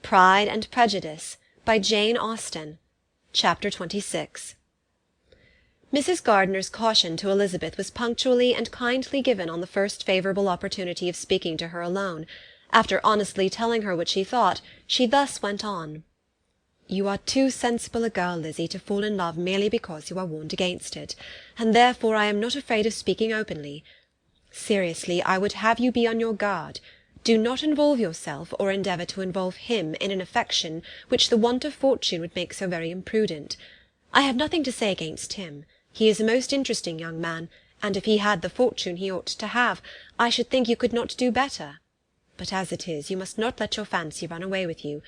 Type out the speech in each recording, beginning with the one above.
Pride and Prejudice, by Jane Austen. Chapter 26. Mrs. Gardiner's caution to Elizabeth was punctually and kindly given on the first favourable opportunity of speaking to her alone. After honestly telling her what she thought, she thus went on. "You are too sensible a girl, Lizzie, to fall in love merely because you are warned against it, and therefore I am not afraid of speaking openly. Seriously, I would have you be on your guard. Do not involve yourself, or endeavour to involve him, in an affection which the want of fortune would make so very imprudent. I have nothing to say against him. He is a most interesting young man, and if he had the fortune he ought to have, I should think you could not do better. But as it is, you must not let your fancy run away with you.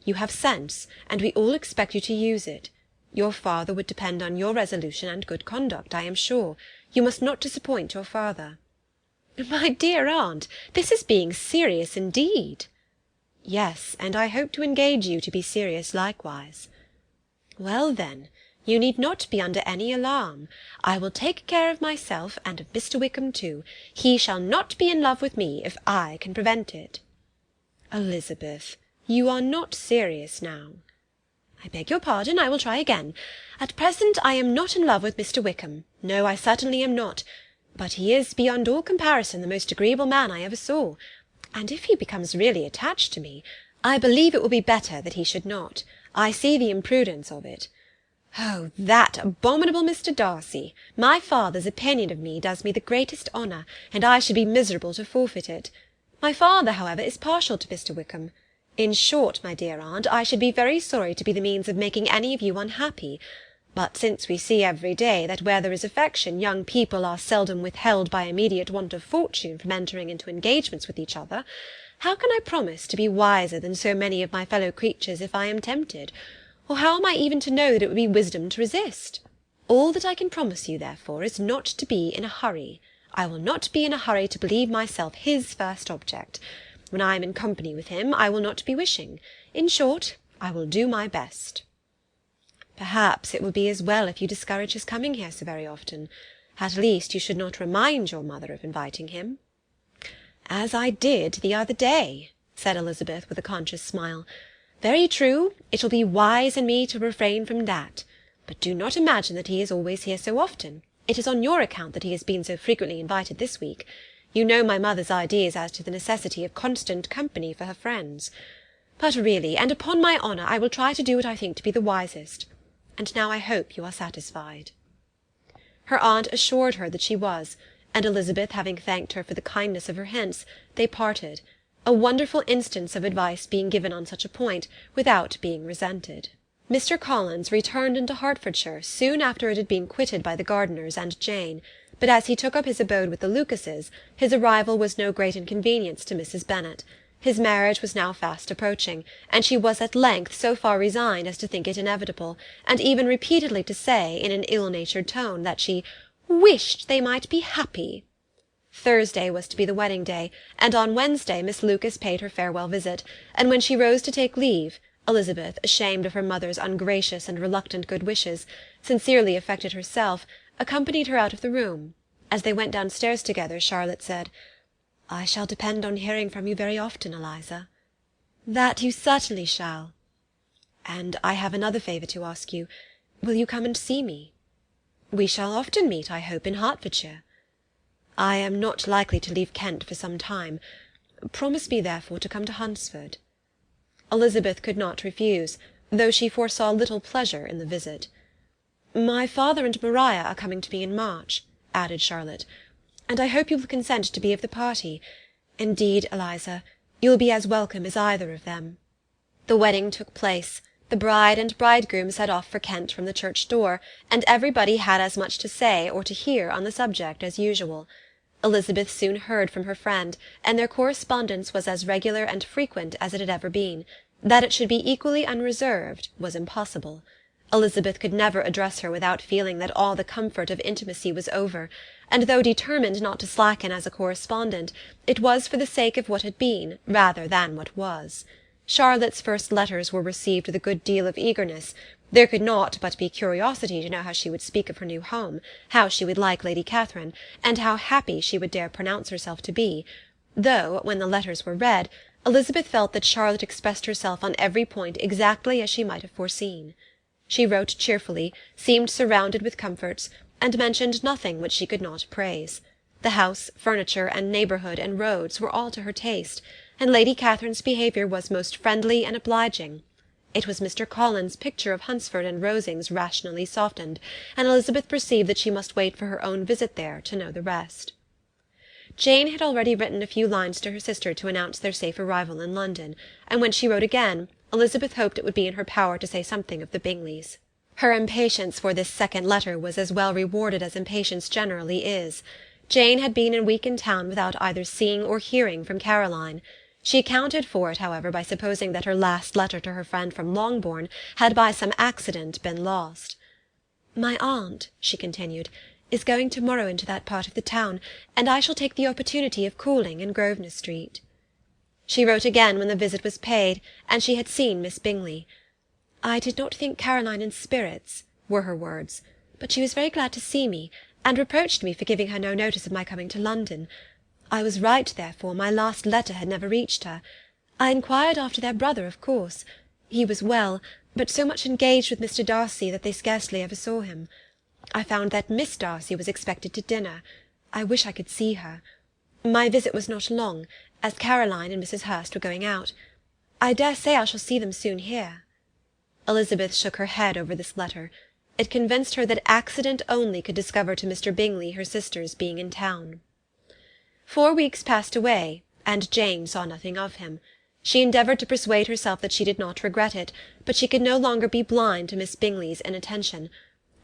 You have sense, and we all expect you to use it. Your father would depend on your resolution and good conduct, I am sure. You must not disappoint your father." "My dear aunt, this is being serious indeed." "Yes, and I hope to engage you to be serious likewise." "Well, then, you need not be under any alarm. I will take care of myself, and of Mr. Wickham too. He shall not be in love with me, if I can prevent it." "Elizabeth, you are not serious now." "I beg your pardon, I will try again. At present I am not in love with Mr. Wickham. No, I certainly am not. But he is beyond all comparison the most agreeable man I ever saw, and if he becomes really attached to me, I believe it will be better that he should not. I see the imprudence of it. Oh, that abominable Mr. Darcy! My father's opinion of me does me the greatest honour, and I should be miserable to forfeit it. My father, however, is partial to Mr. Wickham. In short, my dear aunt, I should be very sorry to be the means of making any of you unhappy. But since we see every day that where there is affection, young people are seldom withheld by immediate want of fortune from entering into engagements with each other, how can I promise to be wiser than so many of my fellow creatures if I am tempted? Or how am I even to know that it would be wisdom to resist? All that I can promise you, therefore, is not to be in a hurry. I will not be in a hurry to believe myself his first object. When I am in company with him, I will not be wishing. In short, I will do my best." "Perhaps it will be as well if you discourage his coming here so very often. At least you should not remind your mother of inviting him." "As I did the other day," said Elizabeth with a conscious smile. "Very true, it will be wise in me to refrain from that. But do not imagine that he is always here so often. It is on your account that he has been so frequently invited this week. You know my mother's ideas as to the necessity of constant company for her friends. But really, and upon my honour, I will try to do what I think to be the wisest. And now I hope you are satisfied." Her aunt assured her that she was, and Elizabeth having thanked her for the kindness of her hints, they parted, a wonderful instance of advice being given on such a point, without being resented. Mr. Collins returned into Hertfordshire soon after it had been quitted by the Gardiners and Jane, but as he took up his abode with the Lucases, his arrival was no great inconvenience to Mrs. Bennet. His marriage was now fast approaching, and she was at length so far resigned as to think it inevitable, and even repeatedly to say, in an ill-natured tone, that she "wished they might be happy." Thursday was to be the wedding day, and on Wednesday Miss Lucas paid her farewell visit, and when she rose to take leave, Elizabeth, ashamed of her mother's ungracious and reluctant good wishes, sincerely affected herself, accompanied her out of the room. As they went downstairs together, Charlotte said, "I shall depend on hearing from you very often, Eliza." "That you certainly shall." "And I have another favour to ask you. Will you come and see me?" "We shall often meet, I hope, in Hertfordshire." "I am not likely to leave Kent for some time. Promise me, therefore, to come to Hunsford." Elizabeth could not refuse, though she foresaw little pleasure in the visit. "My father and Maria are coming to me in March," added Charlotte, "and I hope you will consent to be of the party. Indeed, Eliza, you will be as welcome as either of them." The wedding took place. The bride and bridegroom set off for Kent from the church door, and everybody had as much to say or to hear on the subject as usual. Elizabeth soon heard from her friend, and their correspondence was as regular and frequent as it had ever been. That it should be equally unreserved was impossible. Elizabeth could never address her without feeling that all the comfort of intimacy was over, and though determined not to slacken as a correspondent, it was for the sake of what had been, rather than what was. Charlotte's first letters were received with a good deal of eagerness. There could not but be curiosity to know how she would speak of her new home, how she would like Lady Catherine, and how happy she would dare pronounce herself to be, though, when the letters were read, Elizabeth felt that Charlotte expressed herself on every point exactly as she might have foreseen. She wrote cheerfully, seemed surrounded with comforts, and mentioned nothing which she could not praise. The house, furniture, and neighbourhood, and roads were all to her taste, and Lady Catherine's behaviour was most friendly and obliging. It was Mr. Collins's picture of Hunsford and Rosings rationally softened, and Elizabeth perceived that she must wait for her own visit there to know the rest. Jane had already written a few lines to her sister to announce their safe arrival in London, and when she wrote again, Elizabeth hoped it would be in her power to say something of the Bingleys. Her impatience for this second letter was as well rewarded as impatience generally is. Jane had been a week in town without either seeing or hearing from Caroline. She accounted for it, however, by supposing that her last letter to her friend from Longbourn had by some accident been lost. "My aunt," she continued, "is going to-morrow into that part of the town, and I shall take the opportunity of calling in Grosvenor Street." She wrote again when the visit was paid, and she had seen Miss Bingley. "I did not think Caroline in spirits," were her words, "but she was very glad to see me, and reproached me for giving her no notice of my coming to London. I was right, therefore, my last letter had never reached her. I inquired after their brother, of course. He was well, but so much engaged with Mr. Darcy that they scarcely ever saw him. I found that Miss Darcy was expected to dinner. I wish I could see her. My visit was not long, as Caroline and Mrs. Hurst were going out. I dare say I shall see them soon here." Elizabeth shook her head over this letter. It convinced her that accident only could discover to Mr. Bingley her sister's being in town. 4 weeks passed away, and Jane saw nothing of him. She endeavoured to persuade herself that she did not regret it, but she could no longer be blind to Miss Bingley's inattention.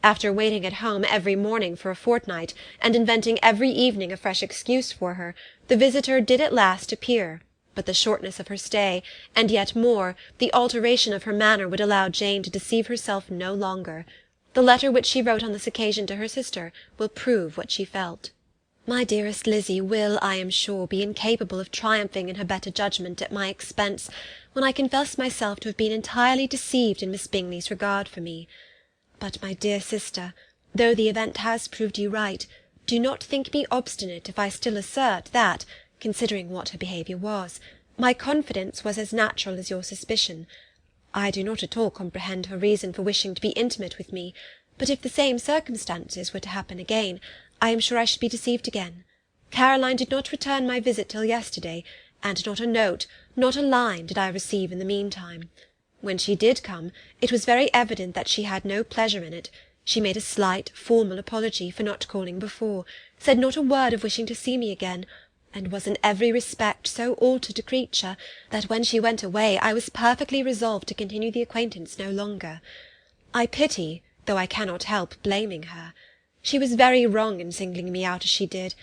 After waiting at home every morning for a fortnight, and inventing every evening a fresh excuse for her, the visitor did at last appear, but the shortness of her stay, and yet more, the alteration of her manner would allow Jane to deceive herself no longer. The letter which she wrote on this occasion to her sister will prove what she felt. My dearest Lizzy will, I am sure, be incapable of triumphing in her better judgment at my expense, when I confess myself to have been entirely deceived in Miss Bingley's regard for me. But, my dear sister, though the event has proved you right, do not think me obstinate if I still assert that, considering what her behaviour was, my confidence was as natural as your suspicion. I do not at all comprehend her reason for wishing to be intimate with me, but if the same circumstances were to happen again, I am sure I should be deceived again. Caroline did not return my visit till yesterday, and not a note, not a line, did I receive in the meantime. When she did come, it was very evident that she had no pleasure in it. She made a slight, formal apology for not calling before, said not a word of wishing to see me again, and was in every respect so altered a creature, that when she went away I was perfectly resolved to continue the acquaintance no longer. I pity, though I cannot help blaming her. She was very wrong in singling me out as she did.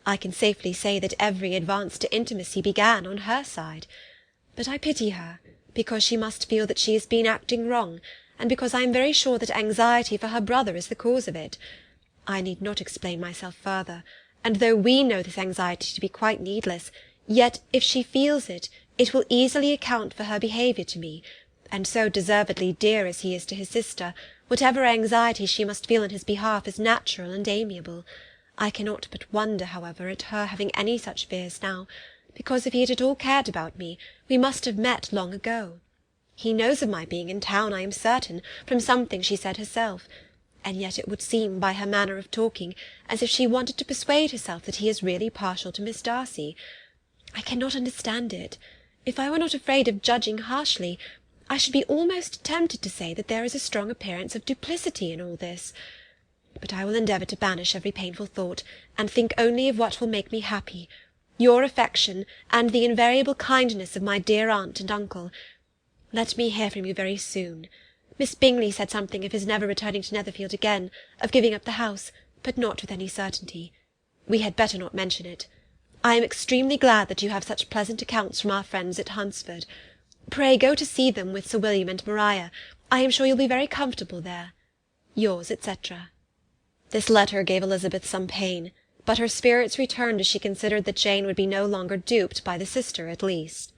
I can safely say that every advance to intimacy began on her side. But I pity her, because she must feel that she has been acting wrong, and because I am very sure that anxiety for her brother is the cause of it. I need not explain myself further, and though we know this anxiety to be quite needless, yet if she feels it, it will easily account for her behaviour to me, and so deservedly dear as he is to his sister, whatever anxiety she must feel in his behalf is natural and amiable. I cannot but wonder, however, at her having any such fears now, because if he had at all cared about me, we must have met long ago. He knows of my being in town, I am certain, from something she said herself, and yet it would seem, by her manner of talking, as if she wanted to persuade herself that he is really partial to Miss Darcy. I cannot understand it. If I were not afraid of judging harshly, I should be almost tempted to say that there is a strong appearance of duplicity in all this. But I will endeavour to banish every painful thought, and think only of what will make me happy, your affection, and the invariable kindness of my dear aunt and uncle. Let me hear from you very soon. Miss Bingley said something of his never returning to Netherfield again, of giving up the house, but not with any certainty. We had better not mention it. I am extremely glad that you have such pleasant accounts from our friends at Hunsford. Pray go to see them with Sir William and Maria. I am sure you'll be very comfortable there. Yours, etc. This letter gave Elizabeth some pain, but her spirits returned as she considered that Jane would be no longer duped by the sister at least.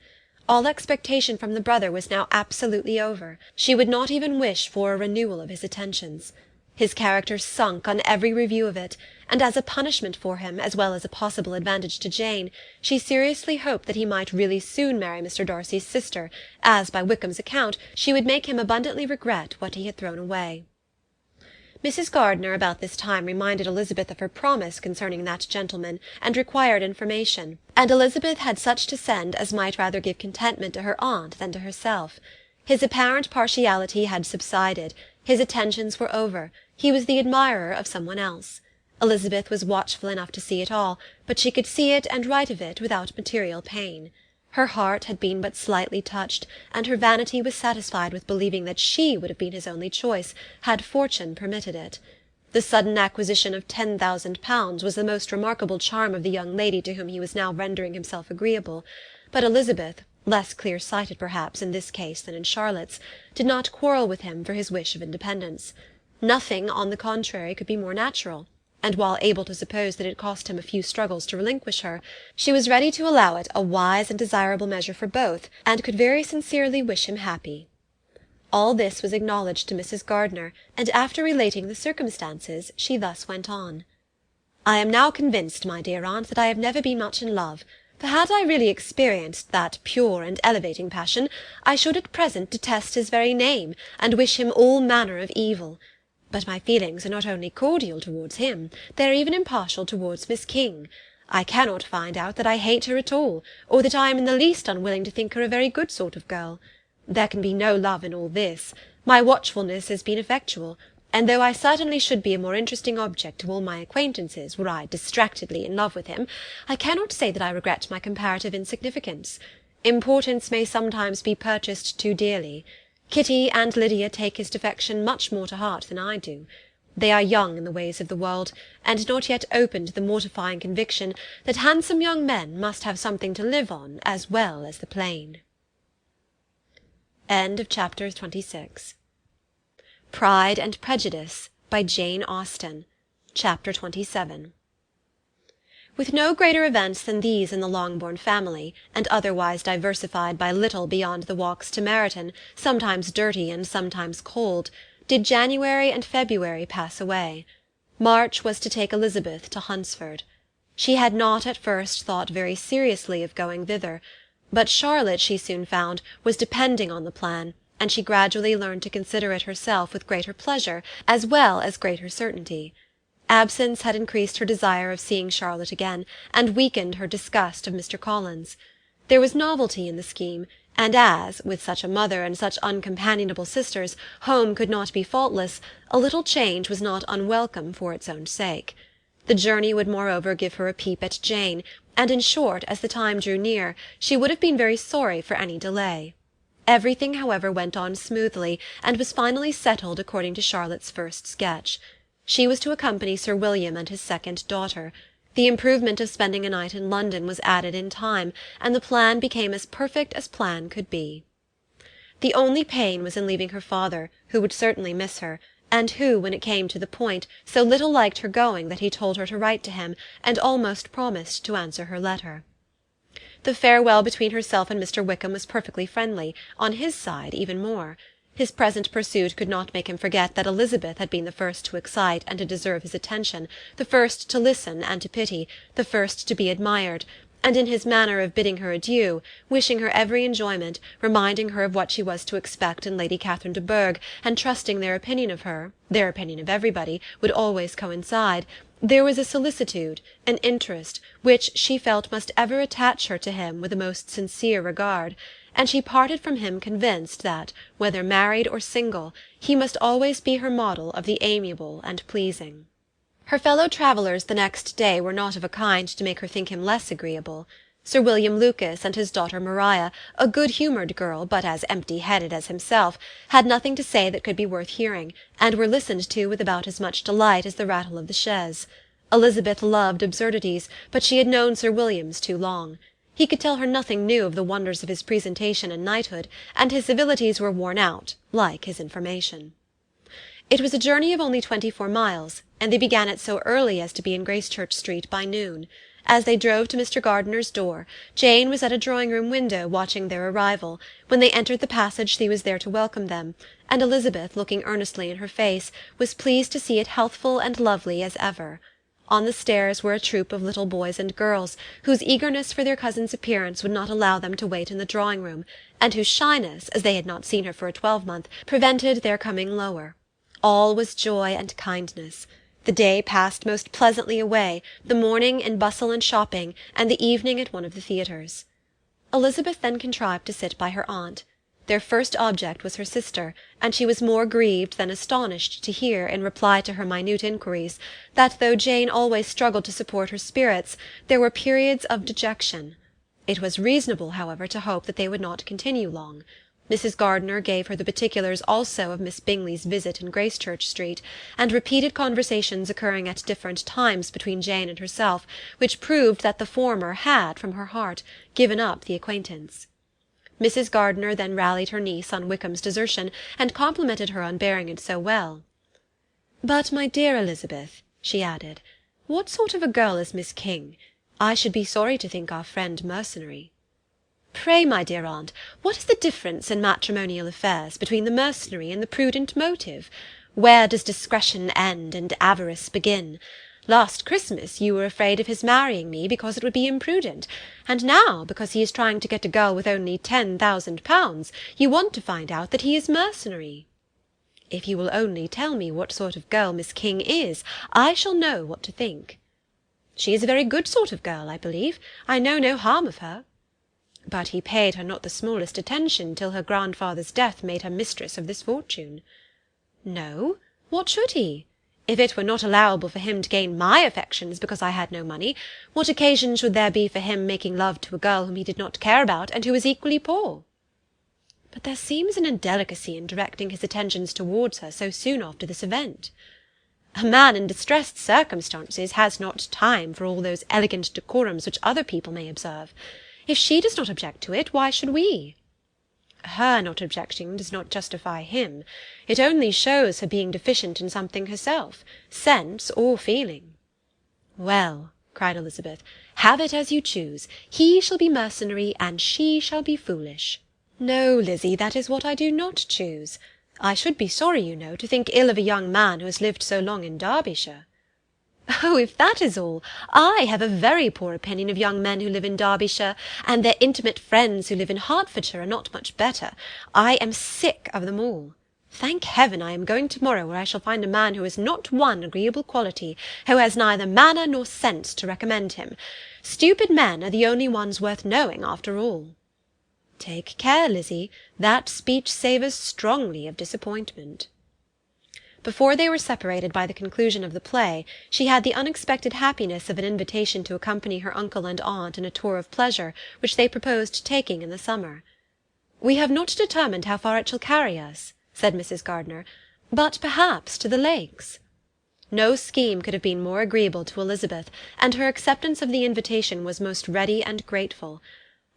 All expectation from the brother was now absolutely over. She would not even wish for a renewal of his attentions. His character sunk on every review of it, and as a punishment for him, as well as a possible advantage to Jane, she seriously hoped that he might really soon marry Mr. Darcy's sister, as, by Wickham's account, she would make him abundantly regret what he had thrown away. Mrs. Gardiner about this time reminded Elizabeth of her promise concerning that gentleman, and required information, and Elizabeth had such to send as might rather give contentment to her aunt than to herself. His apparent partiality had subsided, his attentions were over, he was the admirer of some one else. Elizabeth was watchful enough to see it all, but she could see it and write of it without material pain. Her heart had been but slightly touched, and her vanity was satisfied with believing that she would have been his only choice, had fortune permitted it. The sudden acquisition of £10,000 was the most remarkable charm of the young lady to whom he was now rendering himself agreeable, but Elizabeth, less clear-sighted perhaps in this case than in Charlotte's, did not quarrel with him for his wish of independence. Nothing, on the contrary, could be more natural, and while able to suppose that it cost him a few struggles to relinquish her, she was ready to allow it a wise and desirable measure for both, and could very sincerely wish him happy. All this was acknowledged to Mrs. Gardiner, and after relating the circumstances, she thus went on. "I am now convinced, my dear aunt, that I have never been much in love, for had I really experienced that pure and elevating passion, I should at present detest his very name, and wish him all manner of evil. But my feelings are not only cordial towards him, they are even impartial towards Miss King. I cannot find out that I hate her at all, or that I am in the least unwilling to think her a very good sort of girl. There can be no love in all this. My watchfulness has been effectual, and though I certainly should be a more interesting object to all my acquaintances were I distractedly in love with him, I cannot say that I regret my comparative insignificance. Importance may sometimes be purchased too dearly. Kitty and Lydia take his defection much more to heart than I do. They are young in the ways of the world, and not yet open to the mortifying conviction that handsome young men must have something to live on as well as the plain." End of chapter 26. Pride and Prejudice by Jane Austen. Chapter 27. With no greater events than these in the Longbourn family, and otherwise diversified by little beyond the walks to Meryton, sometimes dirty and sometimes cold, did January and February pass away. March was to take Elizabeth to Hunsford. She had not at first thought very seriously of going thither, but Charlotte, she soon found, was depending on the plan, and she gradually learned to consider it herself with greater pleasure as well as greater certainty. Absence had increased her desire of seeing Charlotte again, and weakened her disgust of Mr. Collins. There was novelty in the scheme, and as, with such a mother and such uncompanionable sisters, home could not be faultless, a little change was not unwelcome for its own sake. The journey would moreover give her a peep at Jane, and in short, as the time drew near, she would have been very sorry for any delay. Everything, however, went on smoothly, and was finally settled according to Charlotte's first sketch. She was to accompany Sir William and his second daughter. The improvement of spending a night in London was added in time, and the plan became as perfect as plan could be. The only pain was in leaving her father, who would certainly miss her, and who, when it came to the point, so little liked her going that he told her to write to him, and almost promised to answer her letter. The farewell between herself and Mr. Wickham was perfectly friendly, on his side even more. His present pursuit could not make him forget that Elizabeth had been the first to excite and to deserve his attention, the first to listen and to pity, the first to be admired, and in his manner of bidding her adieu, wishing her every enjoyment, reminding her of what she was to expect in Lady Catherine de Bourgh, and trusting their opinion of her, their opinion of everybody, would always coincide, there was a solicitude, an interest, which she felt must ever attach her to him with a most sincere regard, and she parted from him convinced that, whether married or single, he must always be her model of the amiable and pleasing. Her fellow-travellers the next day were not of a kind to make her think him less agreeable. Sir William Lucas and his daughter Maria, a good-humoured girl, but as empty-headed as himself, had nothing to say that could be worth hearing, and were listened to with about as much delight as the rattle of the chaise. Elizabeth loved absurdities, but she had known Sir William's too long. He could tell her nothing new of the wonders of his presentation and knighthood, and his civilities were worn out, like his information. It was a journey of only 24 miles, and they began it so early as to be in Gracechurch Street by noon. As they drove to Mr. Gardiner's door, Jane was at a drawing-room window watching their arrival. When they entered the passage she was there to welcome them, and Elizabeth, looking earnestly in her face, was pleased to see it healthful and lovely as ever. On the stairs were a troop of little boys and girls, whose eagerness for their cousin's appearance would not allow them to wait in the drawing-room, and whose shyness, as they had not seen her for a twelvemonth, prevented their coming lower. All was joy and kindness. The day passed most pleasantly away, the morning in bustle and shopping, and the evening at one of the theatres. Elizabeth then contrived to sit by her aunt. Their first object was her sister, and she was more grieved than astonished to hear, in reply to her minute inquiries, that though Jane always struggled to support her spirits, there were periods of dejection. It was reasonable, however, to hope that they would not continue long. Mrs. Gardiner gave her the particulars also of Miss Bingley's visit in Gracechurch Street, and repeated conversations occurring at different times between Jane and herself, which proved that the former had, from her heart, given up the acquaintance. Mrs. Gardiner then rallied her niece on Wickham's desertion, and complimented her on bearing it so well. "But, my dear Elizabeth," she added, "what sort of a girl is Miss King? I should be sorry to think our friend mercenary." "Pray, my dear aunt, what is the difference in matrimonial affairs between the mercenary and the prudent motive? Where does discretion end and avarice begin? Last Christmas you were afraid of his marrying me because it would be imprudent, and now, because he is trying to get a girl with only £10,000, you want to find out that he is mercenary. If you will only tell me what sort of girl Miss King is, I shall know what to think." "She is a very good sort of girl, I believe. I know no harm of her." "But he paid her not the smallest attention till her grandfather's death made her mistress of this fortune." "No, what should he? If it were not allowable for him to gain my affections because I had no money, what occasion should there be for him making love to a girl whom he did not care about, and who was equally poor?" "But there seems an indelicacy in directing his attentions towards her so soon after this event." "A man in distressed circumstances has not time for all those elegant decorums which other people may observe. If she does not object to it, why should we?" "Her not objecting does not justify him. It only shows her being deficient in something herself, sense or feeling." "Well," cried Elizabeth, "have it as you choose. He shall be mercenary, and she shall be foolish." "No, Lizzy, that is what I do not choose. I should be sorry, you know, to think ill of a young man who has lived so long in Derbyshire." "Oh, if that is all, I have a very poor opinion of young men who live in Derbyshire, and their intimate friends who live in Hertfordshire are not much better. I am sick of them all. Thank heaven I am going to-morrow, where I shall find a man who has not one agreeable quality, who has neither manner nor sense to recommend him. Stupid men are the only ones worth knowing, after all." "Take care, Lizzy, that speech savours strongly of disappointment." Before they were separated by the conclusion of the play, she had the unexpected happiness of an invitation to accompany her uncle and aunt in a tour of pleasure which they proposed taking in the summer. "We have not determined how far it shall carry us," said Mrs. Gardiner, "but perhaps to the Lakes." No scheme could have been more agreeable to Elizabeth, and her acceptance of the invitation was most ready and grateful.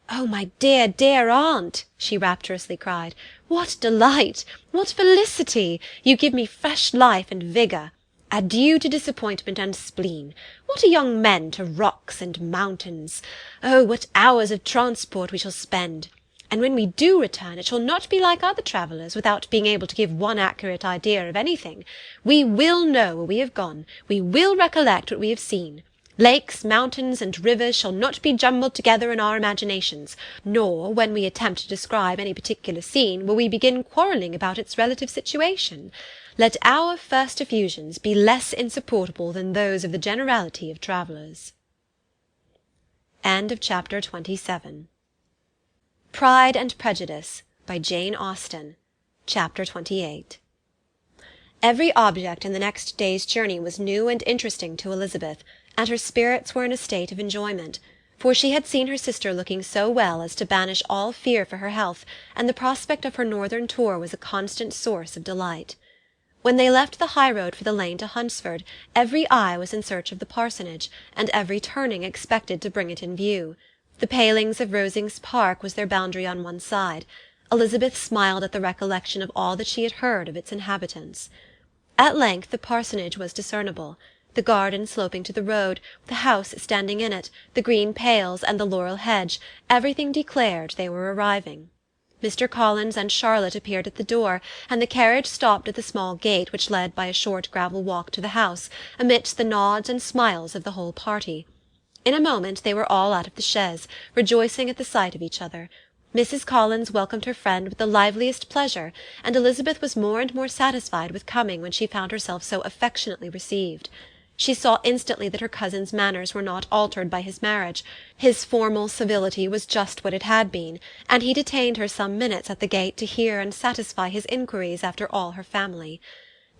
"Oh, my dear, dear aunt," she rapturously cried, "what delight! What felicity! You give me fresh life and vigour. Adieu to disappointment and spleen. What are young men to rocks and mountains? Oh, what hours of transport we shall spend! And when we do return, it shall not be like other travellers, without being able to give one accurate idea of anything. We will know where we have gone. We will recollect what we have seen. Lakes, mountains, and rivers shall not be jumbled together in our imaginations, nor, when we attempt to describe any particular scene, will we begin quarrelling about its relative situation. Let our first effusions be less insupportable than those of the generality of travellers." End of Chapter 27. Pride and Prejudice, by Jane Austen. Chapter 28. Every object in the next day's journey was new and interesting to Elizabeth, and her spirits were in a state of enjoyment, for she had seen her sister looking so well as to banish all fear for her health, and the prospect of her northern tour was a constant source of delight. When they left the high-road for the lane to Hunsford, every eye was in search of the parsonage, and every turning expected to bring it in view. The palings of Rosings Park was their boundary on one side. Elizabeth smiled at the recollection of all that she had heard of its inhabitants. At length the parsonage was discernible. The garden sloping to the road, the house standing in it, the green pales, and the laurel hedge, everything declared they were arriving. Mr. Collins and Charlotte appeared at the door, and the carriage stopped at the small gate which led by a short gravel walk to the house, amidst the nods and smiles of the whole party. In a moment they were all out of the chaise, rejoicing at the sight of each other. Mrs. Collins welcomed her friend with the liveliest pleasure, and Elizabeth was more and more satisfied with coming when she found herself so affectionately received. She saw instantly that her cousin's manners were not altered by his marriage. His formal civility was just what it had been, and he detained her some minutes at the gate to hear and satisfy his inquiries after all her family.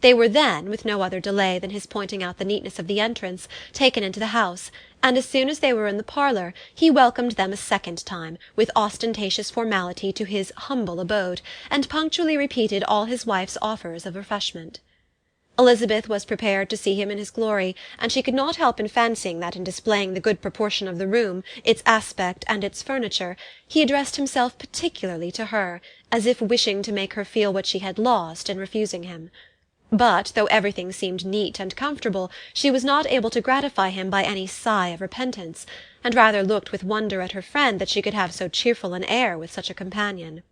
They were then, with no other delay than his pointing out the neatness of the entrance, taken into the house, and as soon as they were in the parlour, he welcomed them a second time, with ostentatious formality, to his humble abode, and punctually repeated all his wife's offers of refreshment. Elizabeth was prepared to see him in his glory, and she could not help fancying that in displaying the good proportion of the room, its aspect and its furniture, he addressed himself particularly to her, as if wishing to make her feel what she had lost in refusing him. But, though everything seemed neat and comfortable, she was not able to gratify him by any sigh of repentance, and rather looked with wonder at her friend that she could have so cheerful an air with such a companion.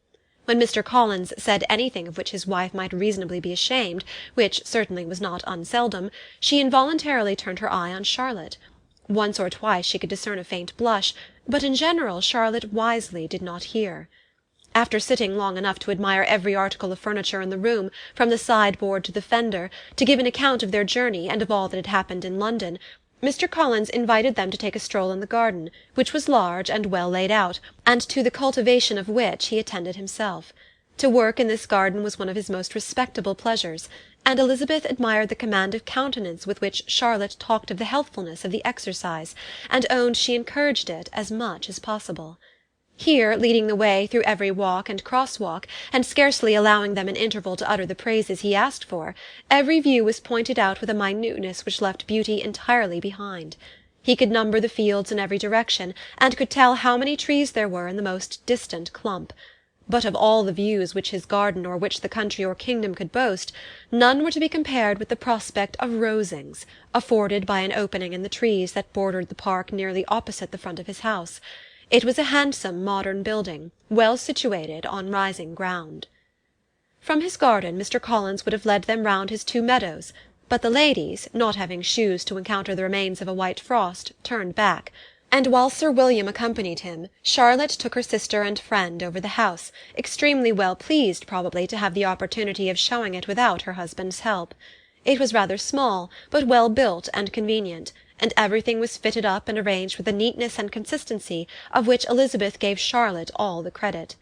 When Mr. Collins said anything of which his wife might reasonably be ashamed, which certainly was not unseldom, she involuntarily turned her eye on Charlotte. Once or twice she could discern a faint blush, but in general Charlotte wisely did not hear. After sitting long enough to admire every article of furniture in the room, from the sideboard to the fender, to give an account of their journey and of all that had happened in London, Mr. Collins invited them to take a stroll in the garden, which was large and well laid out, and to the cultivation of which he attended himself. To work in this garden was one of his most respectable pleasures, and Elizabeth admired the command of countenance with which Charlotte talked of the healthfulness of the exercise, and owned she encouraged it as much as possible. Here, leading the way through every walk and cross-walk, and scarcely allowing them an interval to utter the praises he asked for, every view was pointed out with a minuteness which left beauty entirely behind. He could number the fields in every direction, and could tell how many trees there were in the most distant clump. But of all the views which his garden or which the country or kingdom could boast, none were to be compared with the prospect of Rosings, afforded by an opening in the trees that bordered the park nearly opposite the front of his house. It was a handsome modern building, well situated on rising ground. From his garden Mr. Collins would have led them round his 2 meadows, but the ladies, not having shoes to encounter the remains of a white frost, turned back, and while Sir William accompanied him, Charlotte took her sister and friend over the house, extremely well pleased probably to have the opportunity of showing it without her husband's help. It was rather small, but well built and convenient, and everything was fitted up and arranged with a neatness and consistency of which Elizabeth gave Charlotte all the credit.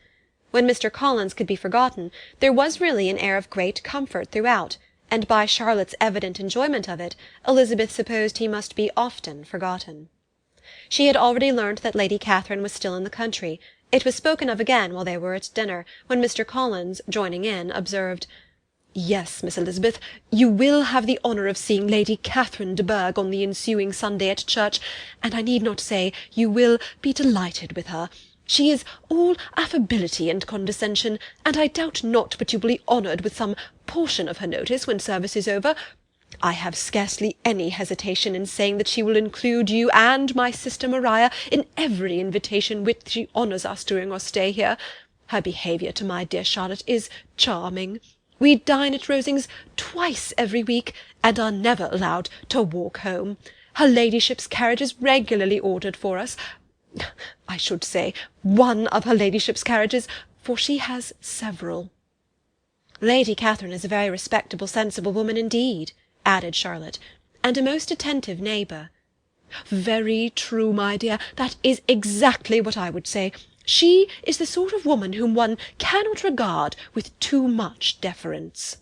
When Mr. Collins could be forgotten, there was really an air of great comfort throughout, and by Charlotte's evident enjoyment of it, Elizabeth supposed he must be often forgotten. She had already learnt that Lady Catherine was still in the country. It was spoken of again while they were at dinner, when Mr. Collins, joining in, observed, "Yes, Miss Elizabeth, you will have the honour of seeing Lady Catherine de Bourgh on the ensuing Sunday at church, and I need not say you will be delighted with her. She is all affability and condescension, and I doubt not but you will be honoured with some portion of her notice when service is over. I have scarcely any hesitation in saying that she will include you and my sister Maria in every invitation which she honours us during our stay here. Her behaviour to my dear Charlotte is charming. We dine at Rosings twice every week, and are never allowed to walk home. Her ladyship's carriage is regularly ordered for us. I should say one of her ladyship's carriages, for she has several." "Lady Catherine is a very respectable, sensible woman indeed," added Charlotte, "and a most attentive neighbour." "Very true, my dear, that is exactly what I would say. She is the sort of woman whom one cannot regard with too much deference."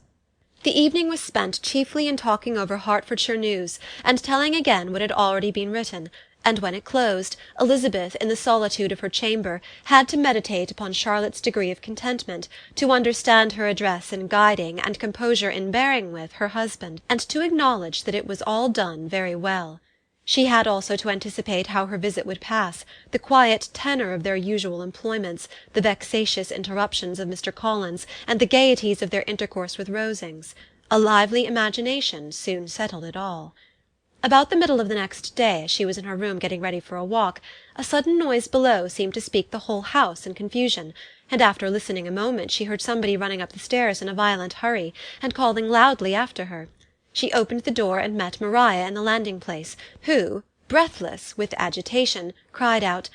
The evening was spent chiefly in talking over Hertfordshire news, and telling again what had already been written, and when it closed, Elizabeth, in the solitude of her chamber, had to meditate upon Charlotte's degree of contentment, to understand her address in guiding, and composure in bearing with, her husband, and to acknowledge that it was all done very well. She had also to anticipate how her visit would pass, the quiet tenor of their usual employments, the vexatious interruptions of Mr. Collins, and the gaieties of their intercourse with Rosings. A lively imagination soon settled it all. About the middle of the next day, as she was in her room getting ready for a walk, a sudden noise below seemed to speak the whole house in confusion, and after listening a moment she heard somebody running up the stairs in a violent hurry, and calling loudly after her. She opened the door and met Maria in the landing-place, who, breathless with agitation, cried out,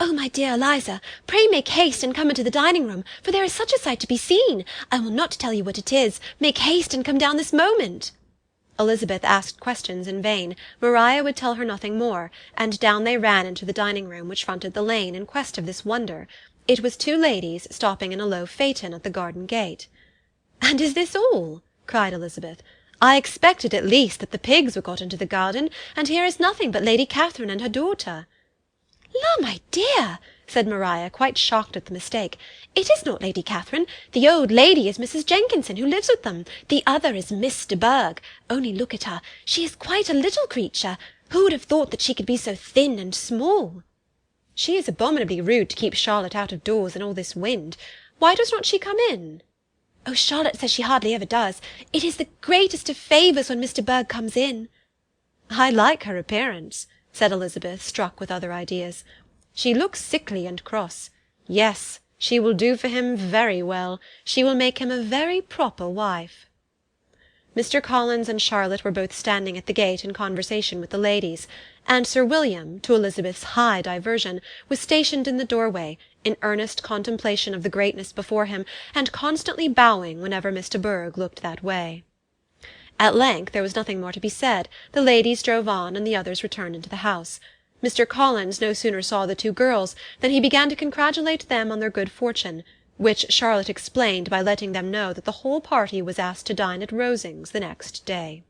"Oh, my dear Eliza, pray make haste and come into the dining-room, for there is such a sight to be seen. I will not tell you what it is. Make haste and come down this moment." Elizabeth asked questions in vain. Maria would tell her nothing more, and down they ran into the dining-room, which fronted the lane, in quest of this wonder. It was two ladies stopping in a low phaeton at the garden gate. "And is this all?" cried Elizabeth. "I expected at least that the pigs were got into the garden, and here is nothing but Lady Catherine and her daughter." "La, my dear," said Maria, quite shocked at the mistake, "it is not Lady Catherine. The old lady is Mrs. Jenkinson, who lives with them. The other is Miss de Bourgh. Only look at her. She is quite a little creature. Who would have thought that she could be so thin and small?" "She is abominably rude to keep Charlotte out of doors in all this wind. Why does not she come in?" "Oh, Charlotte says she hardly ever does. It is the greatest of favours when Mr. Bourgh comes in." "I like her appearance," said Elizabeth, struck with other ideas. "She looks sickly and cross. Yes, she will do for him very well. She will make him a very proper wife." Mr. Collins and Charlotte were both standing at the gate in conversation with the ladies, and Sir William, to Elizabeth's high diversion, was stationed in the doorway, in earnest contemplation of the greatness before him, and constantly bowing whenever Miss de Bourgh looked that way. At length there was nothing more to be said. The ladies drove on, and the others returned into the house. Mr. Collins no sooner saw the two girls than he began to congratulate them on their good fortune, which Charlotte explained by letting them know that the whole party was asked to dine at Rosings the next day.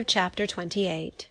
Chapter 28